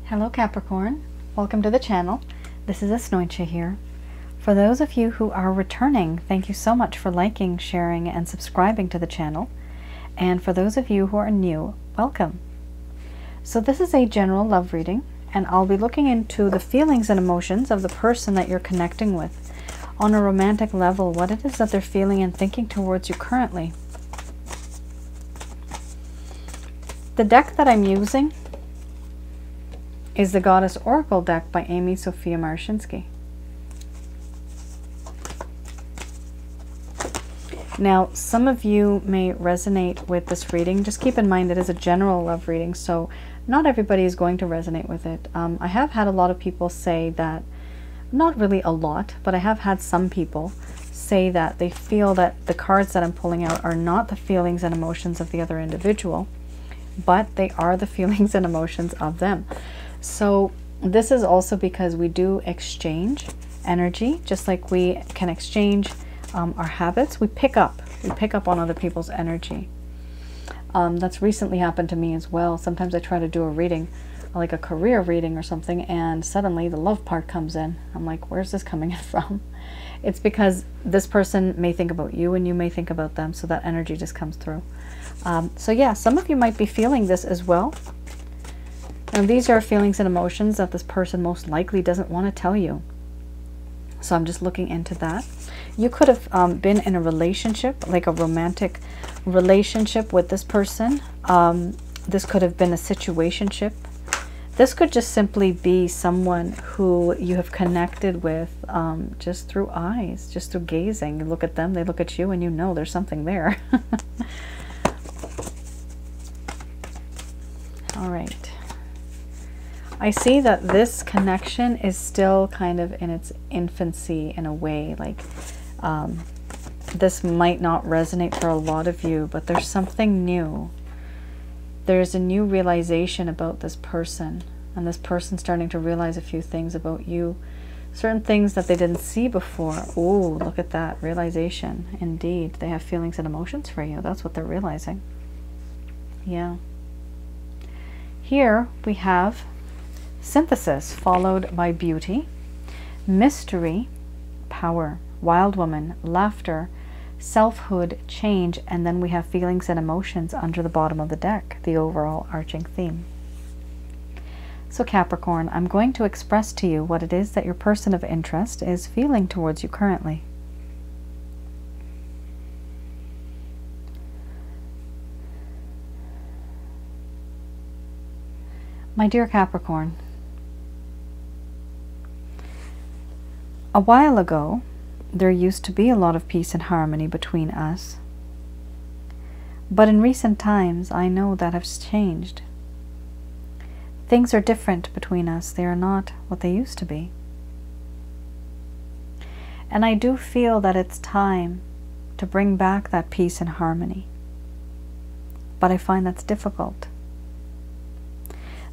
Hello Capricorn, welcome to the channel. This is Asnointia here. For those of you who are returning, thank you so much for liking, sharing, and subscribing to the channel. And for those of you who are new, welcome. So this is a general love reading, and I'll be looking into the feelings and emotions of the person that you're connecting with on a romantic level, what it is that they're feeling and thinking towards you currently. The deck that I'm using is the Goddess Oracle deck by Amy Sophia Marashinsky. Now, some of you may resonate with this reading. Just keep in mind it is a general love reading, so not everybody is going to resonate with it. I have had a lot of people say that, not really a lot, but I have had some people say that they feel that the cards that I'm pulling out are not the feelings and emotions of the other individual, but they are the feelings and emotions of them. So this is also because we do exchange energy, just like we can exchange our habits. We pick up on other people's energy. That's recently happened to me as well. Sometimes I try to do a reading, like a career reading or something, and suddenly the love part comes in. I'm like, where's this coming in from? It's because this person may think about you and you may think about them, so that energy just comes through. So yeah, some of you might be feeling this as well. And these are feelings and emotions that this person most likely doesn't want to tell you. So I'm just looking into that. You could have been in a relationship, like a romantic relationship with this person. This could have been a situationship. This could just simply be someone who you have connected with just through eyes, just through gazing. You look at them, they look at you, and you know there's something there. All right. I see that this connection is still kind of in its infancy in a way. Like this might not resonate for a lot of you, but there's something new. There's a new realization about this person, and this person starting to realize a few things about you, certain things that they didn't see before. Oh, look at that realization. Indeed, they have feelings and emotions for you. That's what they're realizing. Yeah. Here we have synthesis followed by beauty, mystery, power, wild woman, laughter, selfhood, change, and then we have feelings and emotions under the bottom of the deck, the overall arching theme. So Capricorn, I'm going to express to you what it is that your person of interest is feeling towards you currently. My dear Capricorn, a while ago, there used to be a lot of peace and harmony between us. But in recent times, I know that has changed. Things are different between us. They are not what they used to be. And I do feel that it's time to bring back that peace and harmony. But I find that's difficult.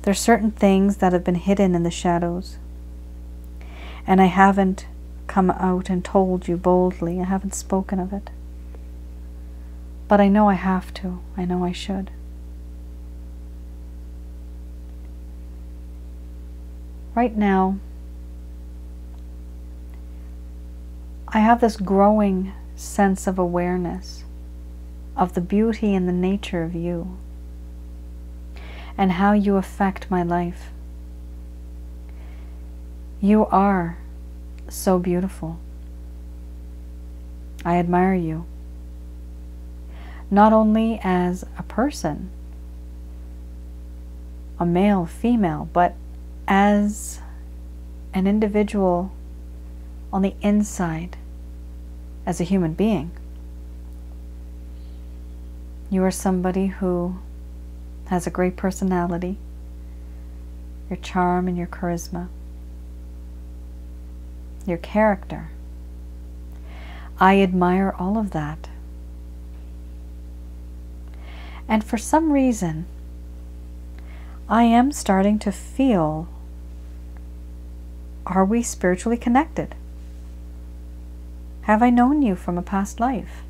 There's certain things that have been hidden in the shadows. And I haven't come out and told you boldly. I haven't spoken of it. But I know I have to. I know I should. Right now, I have this growing sense of awareness of the beauty and the nature of you and how you affect my life. You are so beautiful. I admire you, not only as a person, a male, female, but as an individual on the inside, as a human being. You are somebody who has a great personality, your charm and your charisma, your character. I admire all of that. And for some reason, I am starting to feel, are we spiritually connected? Have I known you from a past life?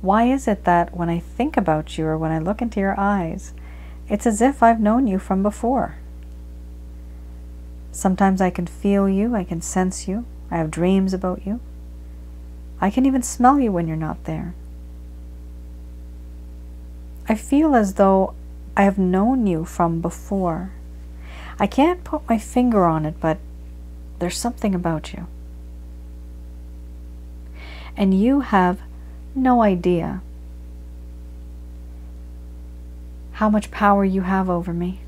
Why is it that when I think about you or when I look into your eyes, It's as if I've known you from before. Sometimes I can feel you, I can sense you, I have dreams about you. I can even smell you when you're not there. I feel as though I have known you from before. I can't put my finger on it, but there's something about you. And you have no idea how much power you have over me.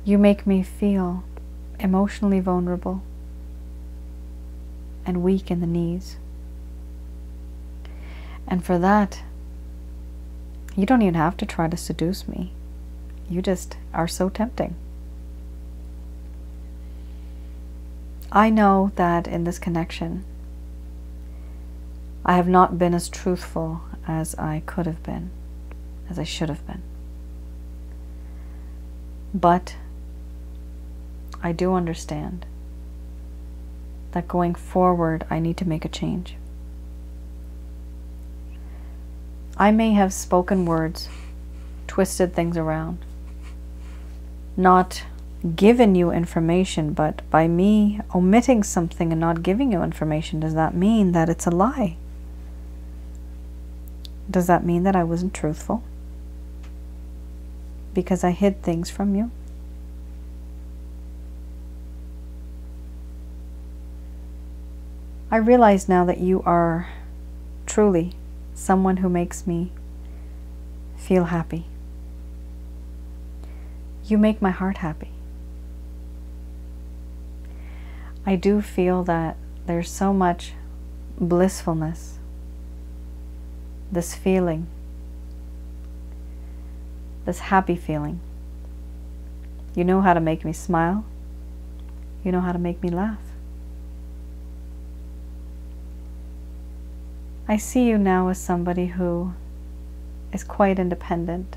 You make me feel emotionally vulnerable and weak in the knees. And for that, you don't even have to try to seduce me. You just are so tempting. I know that in this connection, I have not been as truthful as I could have been, as I should have been. But I do understand that going forward, I need to make a change. I may have spoken words, twisted things around, not given you information, but by me omitting something and not giving you information, does that mean that it's a lie? Does that mean that I wasn't truthful because I hid things from you? I realize now that you are truly someone who makes me feel happy. You make my heart happy. I do feel that there's so much blissfulness, this feeling, this happy feeling. You know how to make me smile. You know how to make me laugh. I see you now as somebody who is quite independent.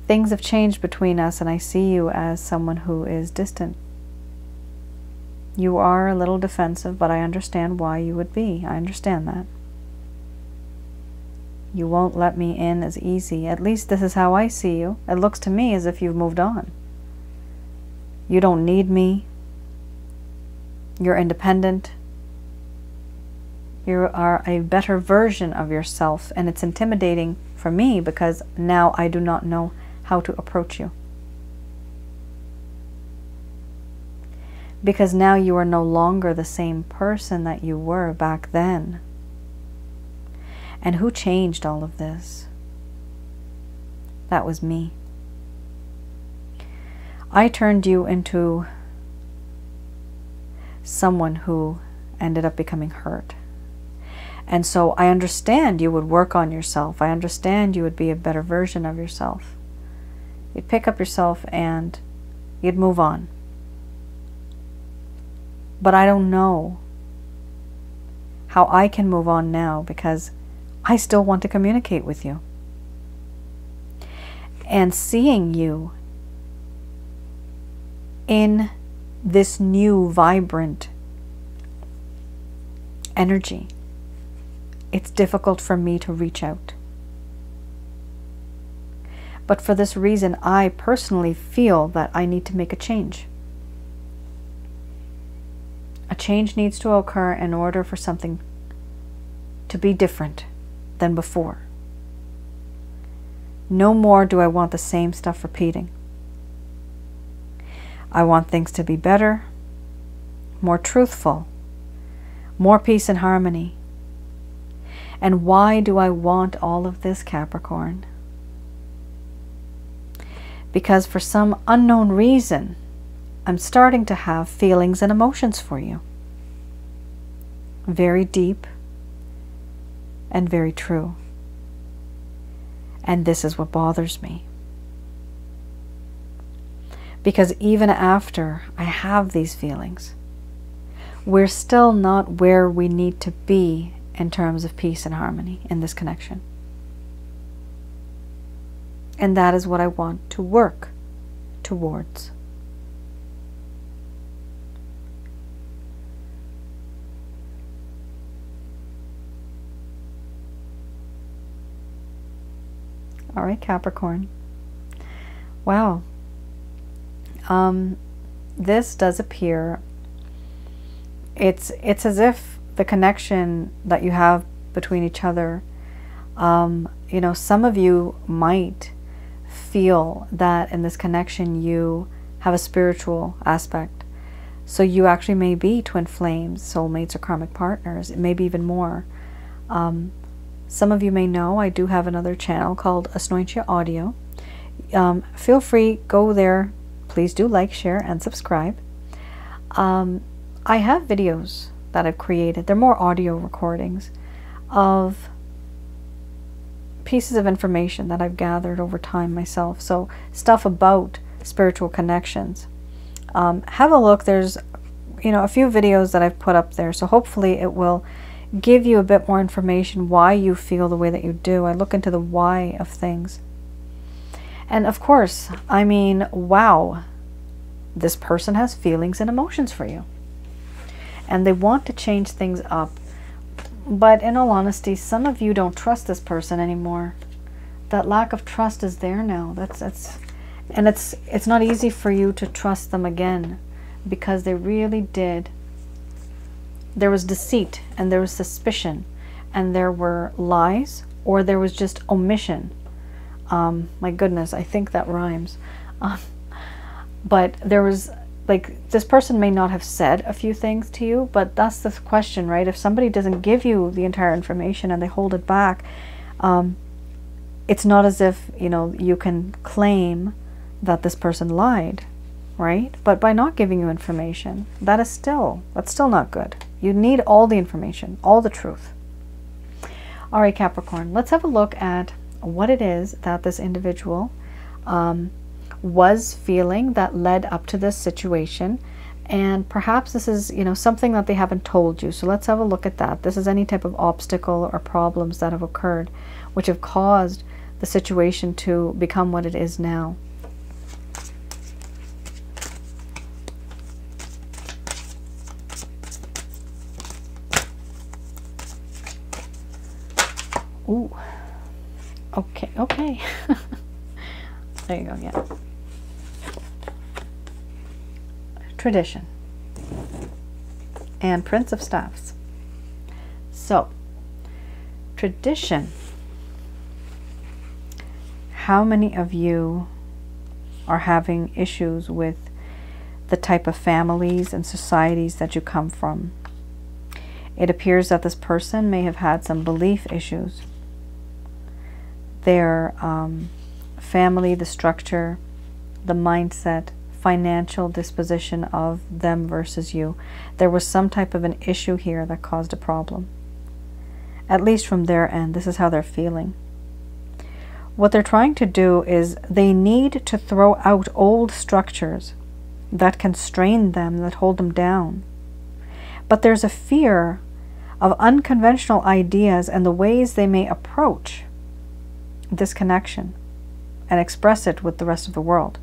Things have changed between us, and I see you as someone who is distant. You are a little defensive, but I understand why you would be. I understand that. You won't let me in as easy. At least this is how I see you. It looks to me as if you've moved on. You don't need me. You're independent. You are a better version of yourself, and it's intimidating for me because now I do not know how to approach you. Because now you are no longer the same person that you were back then. And who changed all of this? That was me. I turned you into someone who ended up becoming hurt. And so I understand you would work on yourself. I understand you would be a better version of yourself. You'd pick up yourself and you'd move on. But I don't know how I can move on now because I still want to communicate with you. And seeing you in this new vibrant energy, it's difficult for me to reach out. But for this reason, I personally feel that I need to make a change. A change needs to occur in order for something to be different than before. No more do I want the same stuff repeating. I want things to be better, more truthful, more peace and harmony. And why do I want all of this, Capricorn? Because for some unknown reason, I'm starting to have feelings and emotions for you. Very deep and very true. And this is what bothers me. Because even after I have these feelings, we're still not where we need to be in terms of peace and harmony in this connection. And that is what I want to work towards. All right, Capricorn. Wow. This does appear, it's as if the connection that you have between each other, you know, some of you might feel that in this connection you have a spiritual aspect. So you actually may be twin flames, soulmates, or karmic partners. It may be even more. Some of you may know I do have another channel called Asnointia Audio. Feel free, go there. Please do like, share, and subscribe. I have videos that I've created. They're more audio recordings of pieces of information that I've gathered over time myself. So stuff about spiritual connections. Have a look. There's, you know, a few videos that I've put up there. So hopefully it will give you a bit more information why you feel the way that you do. I look into the why of things. And of course, I mean, wow, this person has feelings and emotions for you. And they want to change things up. But in all honesty, some of you don't trust this person anymore. That lack of trust is there now. And it's not easy for you to trust them again, because they really did. There was deceit, and there was suspicion, and there were lies, or there was just omission. My goodness, I think that rhymes. But there was, like, this person may not have said a few things to you, but that's the question, right? If somebody doesn't give you the entire information and they hold it back, it's not as if, you know, you can claim that this person lied, right? But by not giving you information, that's still not good. You need all the information, all the truth. All right, Capricorn, let's have a look at what it is that this individual was feeling that led up to this situation. And perhaps this is, you know, something that they haven't told you. So let's have a look at that. This is any type of obstacle or problems that have occurred, which have caused the situation to become what it is now. Ooh. Okay. There you go, yeah. Tradition. And Prince of Staffs. So, tradition. How many of you are having issues with the type of families and societies that you come from? It appears that this person may have had some belief issues. Their family, the structure, the mindset, financial disposition of them versus you. There was some type of an issue here that caused a problem. At least from their end, this is how they're feeling. What they're trying to do is they need to throw out old structures that constrain them, that hold them down. But there's a fear of unconventional ideas and the ways they may approach this connection and express it with the rest of the world.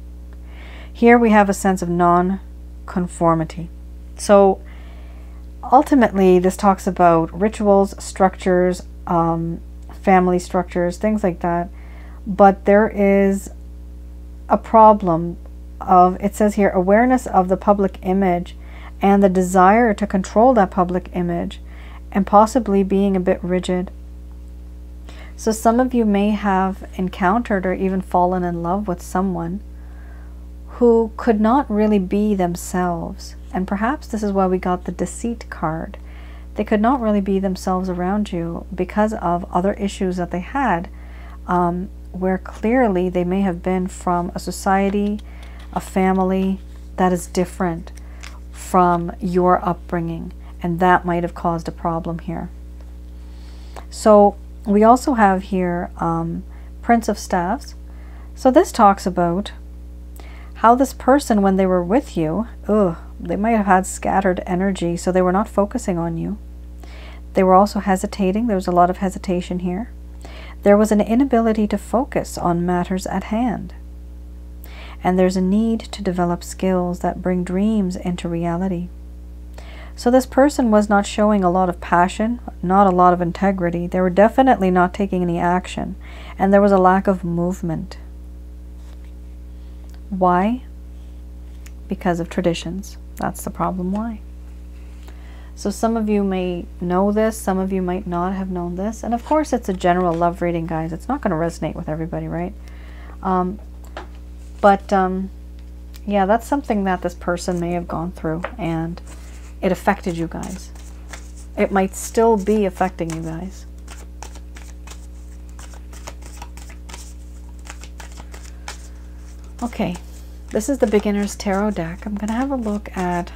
Here we have a sense of non-conformity. So ultimately this talks about rituals, structures, family structures, things like that. But there is a problem of, it says here, awareness of the public image and the desire to control that public image, and possibly being a bit rigid. So some of you may have encountered or even fallen in love with someone who could not really be themselves. And perhaps this is why we got the deceit card. They could not really be themselves around you because of other issues that they had, where clearly they may have been from a society, a family that is different from your upbringing. And that might have caused a problem here. So we also have here Prince of Staffs. So this talks about how this person, when they were with you, they might have had scattered energy, so they were not focusing on you. They were also hesitating. There was a lot of hesitation here. There was an inability to focus on matters at hand. And there's a need to develop skills that bring dreams into reality. So this person was not showing a lot of passion, not a lot of integrity. They were definitely not taking any action. And there was a lack of movement. Why? Because of traditions. That's the problem why. So some of you may know this, some of you might not have known this. And of course it's a general love reading, guys. It's not going to resonate with everybody, right? Yeah, that's something that this person may have gone through and it affected you guys. It might still be affecting you guys. Okay, this is the Beginner's Tarot deck. I'm going to have a look at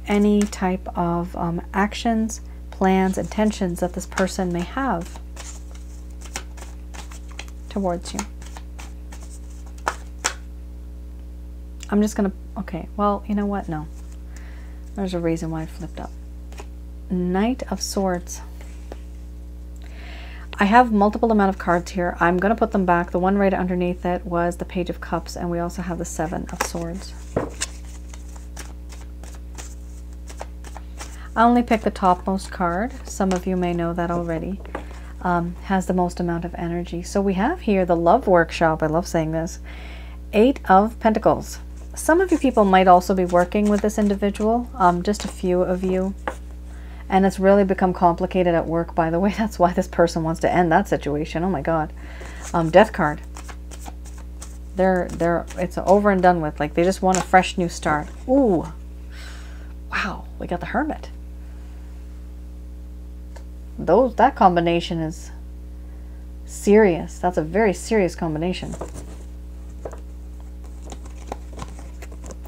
any type of actions, plans, intentions that this person may have towards you. I'm just going to, okay, well, you know what? No. There's a reason why it flipped up. Knight of Swords. I have multiple amount of cards here. I'm going to put them back. The one right underneath it was the Page of Cups, and we also have the Seven of Swords. I only picked the topmost card. Some of you may know that already. Has the most amount of energy. So we have here the Love Workshop. I love saying this. 8 of Pentacles. Some of you people might also be working with this individual. Just a few of you. And it's really become complicated at work, by the way. That's why this person wants to end that situation. Oh my God. Death card. It's over and done with. Like they just want a fresh new start. Ooh. Wow. We got the Hermit. That combination is serious. That's a very serious combination.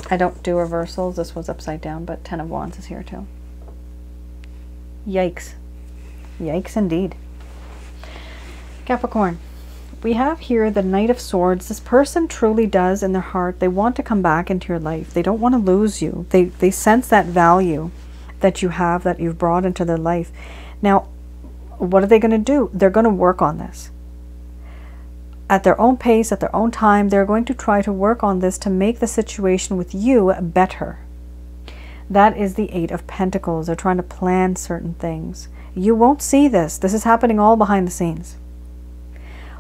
I don't do reversals. This was upside down, but 10 of Wands is here too. Yikes. Yikes indeed. Capricorn. We have here the Knight of Swords. This person truly does in their heart, they want to come back into your life. They don't want to lose you. They sense that value that you have, that you've brought into their life. Now, what are they going to do? They're going to work on this. At their own pace, at their own time, they're going to try to work on this to make the situation with you better. That is the 8 of Pentacles. They're trying to plan certain things. You won't see this. This is happening all behind the scenes.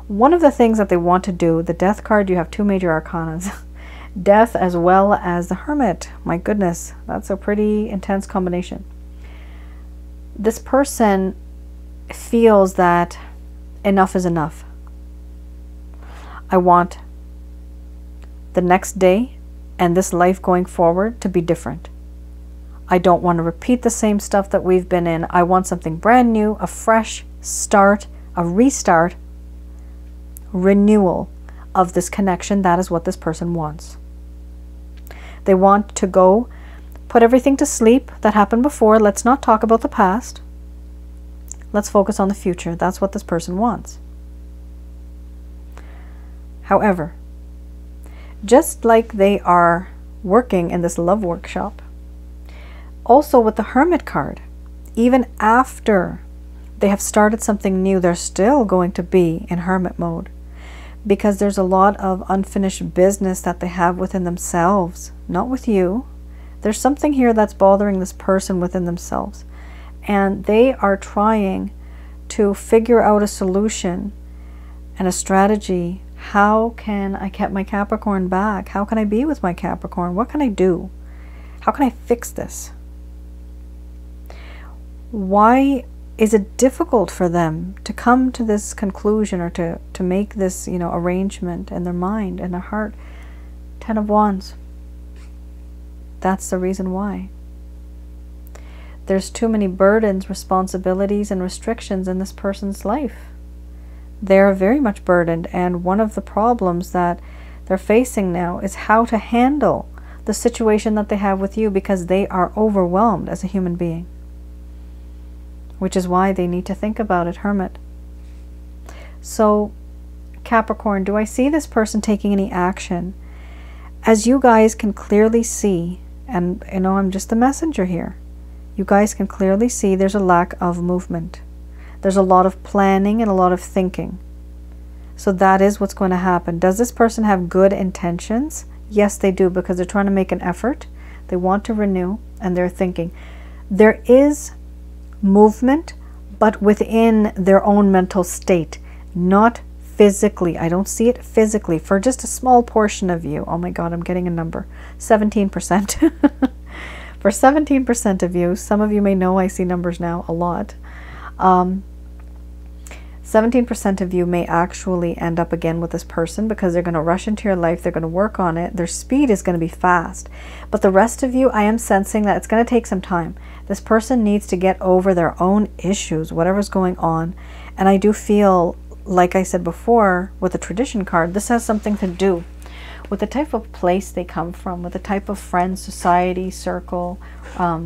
One of the things that they want to do, the Death card, you have 2 major arcanas. Death as well as the Hermit. My goodness, that's a pretty intense combination. This person feels that enough is enough. I want the next day and this life going forward to be different. I don't want to repeat the same stuff that we've been in. I want something brand new, a fresh start, a restart, renewal of this connection. That is what this person wants. They want to go put everything to sleep that happened before. Let's not talk about the past. Let's focus on the future. That's what this person wants. However, just like they are working in this love workshop, also with the Hermit card, even after they have started something new, they're still going to be in hermit mode because there's a lot of unfinished business that they have within themselves, not with you. There's something here that's bothering this person within themselves, and they are trying to figure out a solution and a strategy. How can I get my Capricorn back? How can I be with my Capricorn? What can I do? How can I fix this? Why is it difficult for them to come to this conclusion or to make this, arrangement in their mind and their heart? 10 of Wands. That's the reason why. There's too many burdens, responsibilities, and restrictions in this person's life. They're very much burdened, and one of the problems that they're facing now is how to handle the situation that they have with you because they are overwhelmed as a human being. Which is why they need to think about it, Hermit. So, Capricorn, do I see this person taking any action? As you guys can clearly see, and I'm just the messenger here, you guys can clearly see there's a lack of movement. There's a lot of planning and a lot of thinking. So that is what's going to happen. Does this person have good intentions? Yes, they do, because they're trying to make an effort. They want to renew, and they're thinking. There is movement, but within their own mental state, not physically. I don't see it physically for just a small portion of you. Oh my God, I'm getting a number. 17%. For 17% of you, some of you may know I see numbers now a lot. 17% of you may actually end up again with this person because they're going to rush into your life. They're going to work on it. Their speed is going to be fast. But the rest of you, I am sensing that it's going to take some time. This person needs to get over their own issues, whatever's going on. And I do feel, like I said before, with the tradition card, this has something to do with the type of place they come from, with the type of friends, society, circle,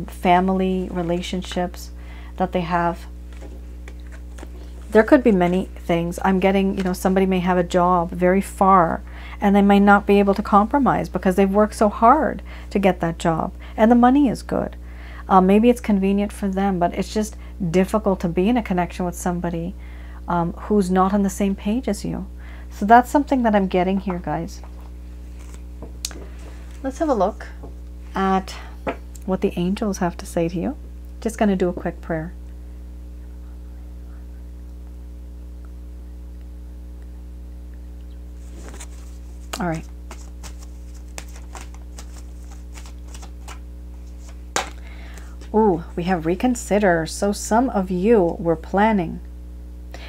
family, relationships that they have. There could be many things. I'm getting, you know, somebody may have a job very far and they might not be able to compromise because they've worked so hard to get that job and the money is good. Maybe it's convenient for them, but it's just difficult to be in a connection with somebody who's not on the same page as you. So that's something that I'm getting here, guys. Let's have a look at what the angels have to say to you. Just going to do a quick prayer. All right. Ooh, we have reconsider. So some of you were planning.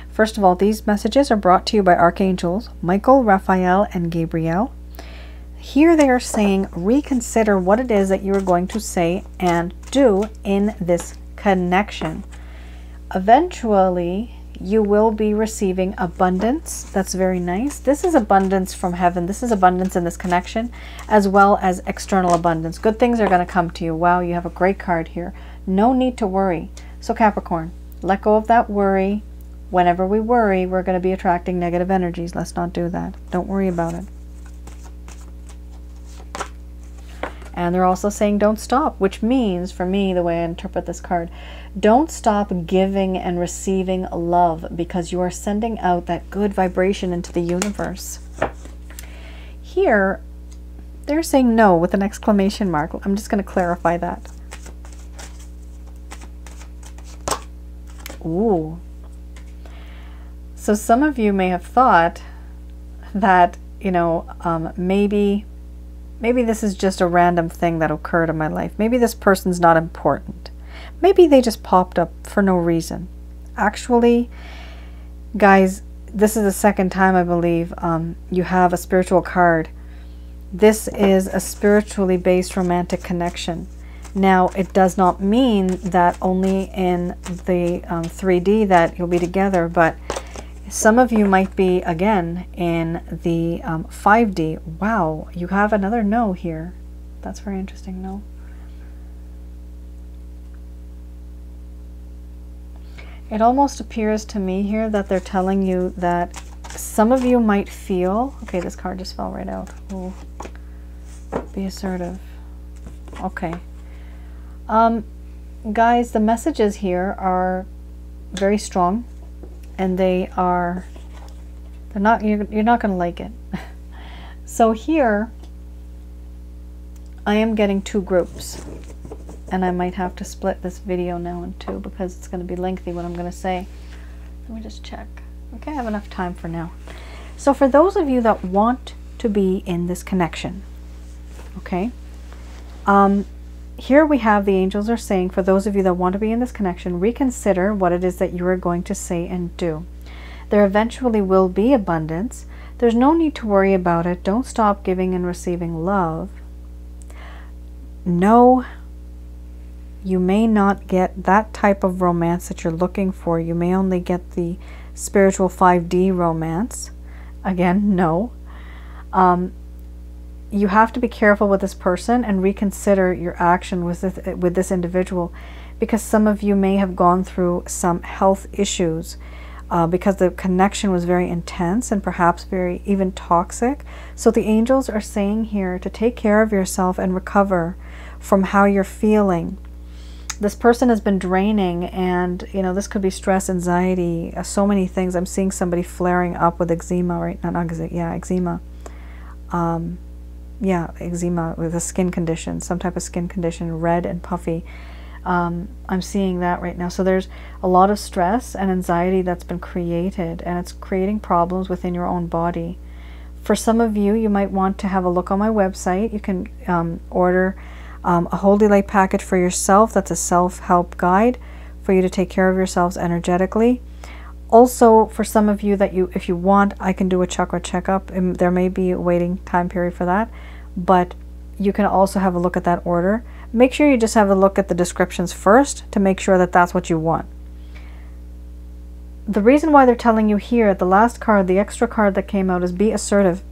First of all, these messages are brought to you by archangels Michael, Raphael, and Gabriel. Here they are saying, reconsider what it is that you are going to say and do in this connection. Eventually, you will be receiving abundance. That's very nice. This is abundance from heaven. This is abundance in this connection, as well as external abundance. Good things are going to come to you. Wow, you have a great card here. No need to worry. So Capricorn, let go of that worry. Whenever we worry, we're going to be attracting negative energies. Let's not do that. Don't worry about it. And they're also saying don't stop, which means, for me, the way I interpret this card, don't stop giving and receiving love because you are sending out that good vibration into the universe. Here, they're saying no with an exclamation mark. I'm just going to clarify that. Ooh. So some of you may have thought that, you know, maybe this is just a random thing that occurred in my life. Maybe this person's not important. Maybe they just popped up for no reason. Actually, guys, this is the second time I believe you have a spiritual card. This is a spiritually based romantic connection. Now, it does not mean that only in the 3D that you'll be together, but some of you might be, again, in the 5D. Wow, you have another no here. That's very interesting, no. It almost appears to me here that they're telling you that some of you might feel... Okay, this card just fell right out. Ooh. Be assertive. Okay. Guys, the messages here are very strong. And they're not, you're not going to like it. So here, I am getting two groups. And I might have to split this video now in two because it's going to be lengthy what I'm going to say. Let me just check. Okay, I have enough time for now. So for those of you that want to be in this connection, okay, here we have the angels are saying, for those of you that want to be in this connection, reconsider what it is that you are going to say and do. There eventually will be abundance. There's no need to worry about it. Don't stop giving and receiving love. No, you may not get that type of romance that you're looking for. You may only get the spiritual 5D romance. Again, no. You have to be careful with this person and reconsider your action with this individual, because some of you may have gone through some health issues because the connection was very intense and perhaps very even toxic. So the angels are saying here to take care of yourself and recover from how you're feeling. This person has been draining, and you know, this could be stress, anxiety, so many things. I'm seeing somebody flaring up with eczema, right? Not eczema, yeah, eczema. Yeah, eczema with a skin condition, some type of skin condition, red and puffy. I'm seeing that right now. So there's a lot of stress and anxiety that's been created, and it's creating problems within your own body. For some of you, you might want to have a look on my website. You can order a Holy Light package for yourself. That's a self-help guide for you to take care of yourselves energetically. Also, for some of you that if you want, I can do a chakra checkup. And there may be a waiting time period for that, but you can also have a look at that order. Make sure you just have a look at the descriptions first to make sure that that's what you want. The reason why they're telling you here, the last card, the extra card that came out, is be assertive.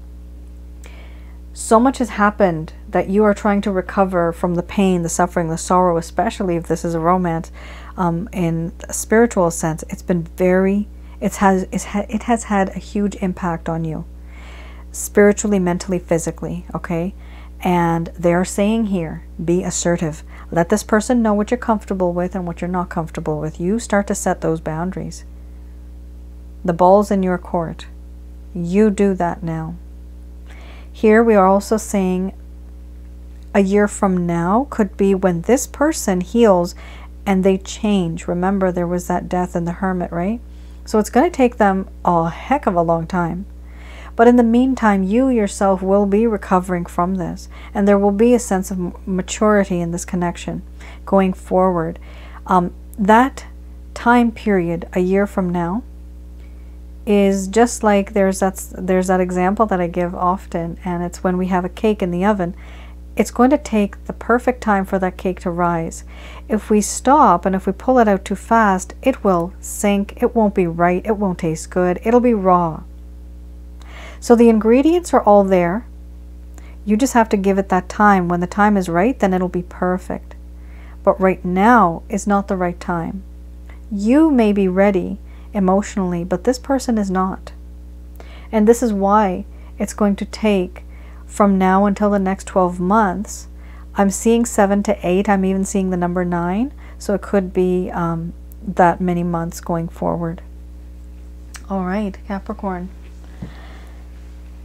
So much has happened that you are trying to recover from the pain, the suffering, the sorrow, especially if this is a romance. In a spiritual sense, it's been it has had a huge impact on you, spiritually, mentally, physically, okay? And they're saying here, be assertive. Let this person know what you're comfortable with and what you're not comfortable with. You start to set those boundaries. The ball's in your court. You do that now. Here we are also saying a year from now could be when this person heals and they change. Remember, there was that death in the Hermit, right? So it's going to take them a heck of a long time. But in the meantime, you yourself will be recovering from this. And there will be a sense of maturity in this connection going forward. That time period, a year from now, is just like there's that example that I give often. And it's when we have a cake in the oven. It's going to take the perfect time for that cake to rise. If we stop and if we pull it out too fast, it will sink. It won't be right. It won't taste good. It'll be raw. So the ingredients are all there. You just have to give it that time. When the time is right, then it'll be perfect. But right now is not the right time. You may be ready emotionally, but this person is not. And this is why it's going to take from now until the next 12 months. I'm seeing 7 to 8. I'm even seeing the number 9. So it could be that many months going forward. All right, Capricorn.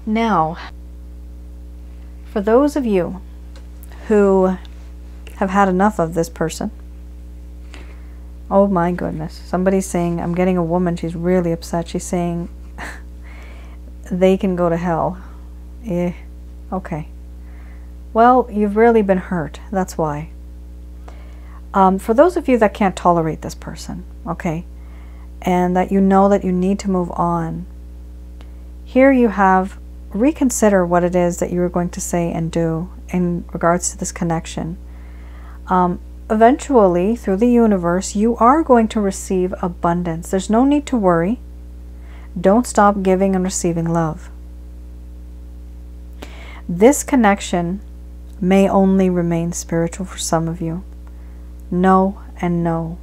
Now, for those of you who have had enough of this person, oh my goodness, somebody's saying, I'm getting a woman, she's really upset. She's saying they can go to hell. Okay. Well, you've really been hurt. That's why. For those of you that can't tolerate this person, okay, and that you know that you need to move on, here you have reconsider what it is that you are going to say and do in regards to this connection. Eventually, through the universe, you are going to receive abundance. There's no need to worry. Don't stop giving and receiving love. This connection may only remain spiritual for some of you. No and no.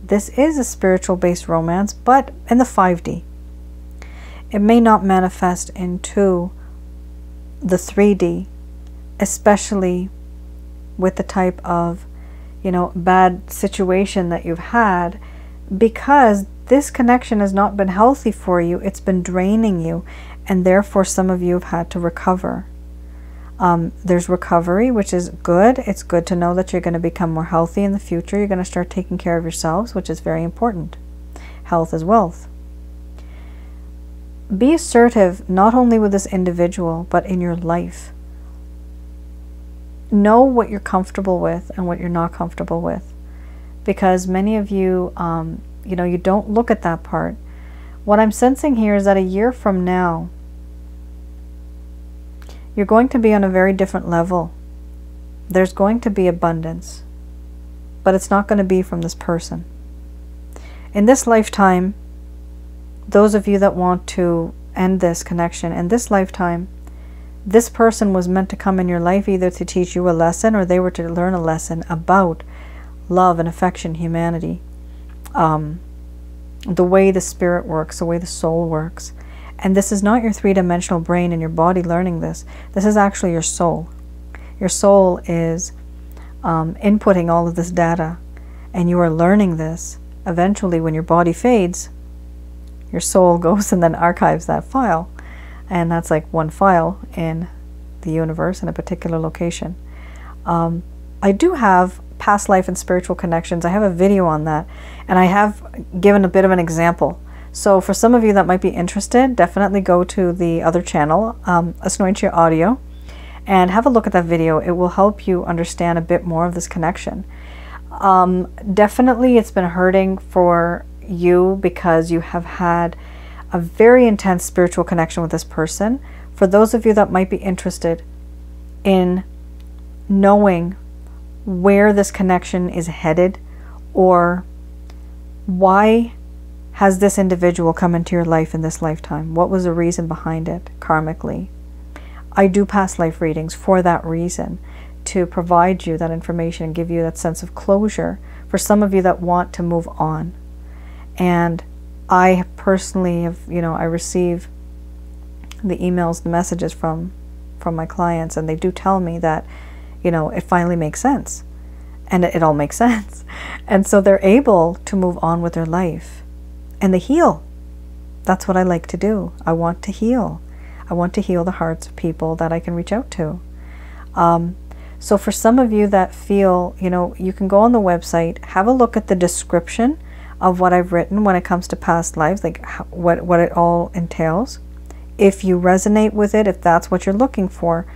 This is a spiritual-based romance, but in the 5D. It may not manifest into the 3D, especially with the type of, bad situation that you've had, because this connection has not been healthy for you. It's been draining you, and therefore some of you have had to recover. There's recovery, which is good. It's good to know that you're going to become more healthy in the future. You're going to start taking care of yourselves, which is very important. Health is wealth. Be assertive, not only with this individual, but in your life. Know what you're comfortable with and what you're not comfortable with. Because many of you, you don't look at that part. What I'm sensing here is that a year from now, you're going to be on a very different level. There's going to be abundance, but it's not going to be from this person. In this lifetime, those of you that want to end this connection, in this lifetime, this person was meant to come in your life either to teach you a lesson, or they were to learn a lesson about love and affection, humanity, the way the spirit works, the way the soul works. And this is not your three-dimensional brain and your body learning this. This is actually your soul. Your soul is inputting all of this data, and you are learning this. Eventually, when your body fades, your soul goes and then archives that file. And that's like one file in the universe in a particular location. I do have past life and spiritual connections. I have a video on that, and I have given a bit of an example. So for some of you that might be interested, definitely go to the other channel, Asnointia Audio, and have a look at that video. It will help you understand a bit more of this connection. Definitely it's been hurting for you because you have had a very intense spiritual connection with this person. For those of you that might be interested in knowing where this connection is headed, or why has this individual come into your life in this lifetime, what was the reason behind it karmically, I do past life readings for that reason, to provide you that information and give you that sense of closure for some of you that want to move on. And I personally have, I receive the emails, the messages from my clients, and they do tell me that, it finally makes sense. And it all makes sense. And so they're able to move on with their life. And they heal. That's what I like to do. I want to heal. I want to heal the hearts of people that I can reach out to. So for some of you that feel, you can go on the website, have a look at the description of what I've written when it comes to past lives, like what it all entails. If you resonate with it, if that's what you're looking for,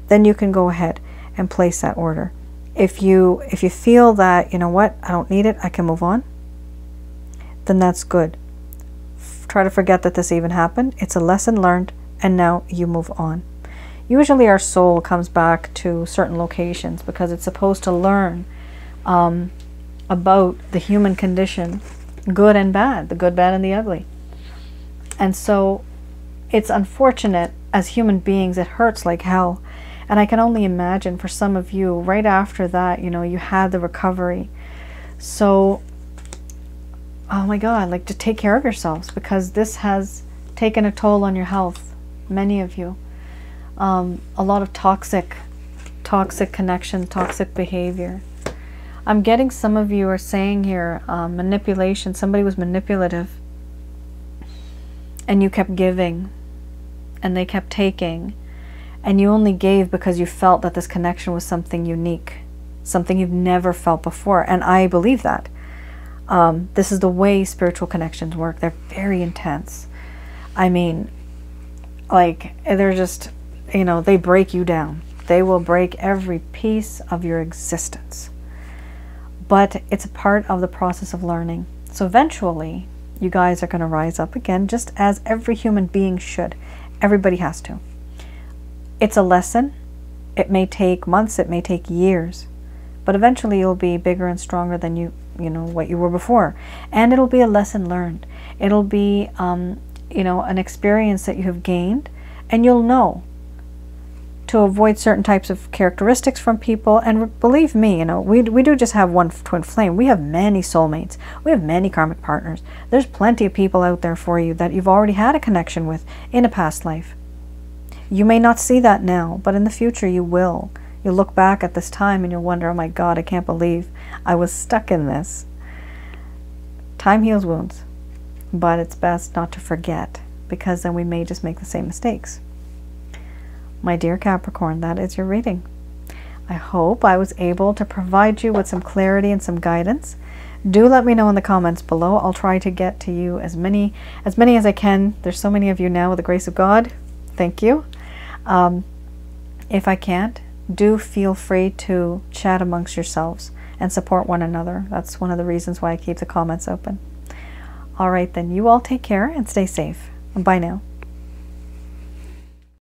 then you can go ahead and place that order. If you feel that, I don't need it, I can move on, then that's good. Try to forget that this even happened. It's a lesson learned, and now you move on. Usually our soul comes back to certain locations because it's supposed to learn about the human condition, good and bad, the good, bad, and the ugly. And so it's unfortunate, as human beings, it hurts like hell. And I can only imagine for some of you, right after that, you had the recovery. So, oh my God, like, to take care of yourselves, because this has taken a toll on your health, many of you. A lot of toxic connection, toxic behavior. I'm getting some of you are saying here, manipulation. Somebody was manipulative, and you kept giving, and they kept taking, and you only gave because you felt that this connection was something unique, something you've never felt before. And I believe that. This is the way spiritual connections work. They're very intense. I mean, like, they're just, they break you down. They will break every piece of your existence. But it's a part of the process of learning. So eventually, you guys are going to rise up again, just as every human being should. Everybody has to. It's a lesson. It may take months, it may take years, but eventually you'll be bigger and stronger than what you were before. And it'll be a lesson learned. It'll be, an experience that you have gained, and you'll know to avoid certain types of characteristics from people. And believe me, we do just have one twin flame. We have many soulmates. We have many karmic partners. There's plenty of people out there for you that you've already had a connection with in a past life. You may not see that now, but in the future you will. You'll look back at this time and you'll wonder, oh my God, I can't believe I was stuck in this. Time heals wounds, but it's best not to forget, because then we may just make the same mistakes. My dear Capricorn, that is your reading. I hope I was able to provide you with some clarity and some guidance. Do let me know in the comments below. I'll try to get to you as many as I can. There's so many of you now, with the grace of God. Thank you. If I can't, do feel free to chat amongst yourselves and support one another. That's one of the reasons why I keep the comments open. All right, then, you all take care and stay safe. Bye now.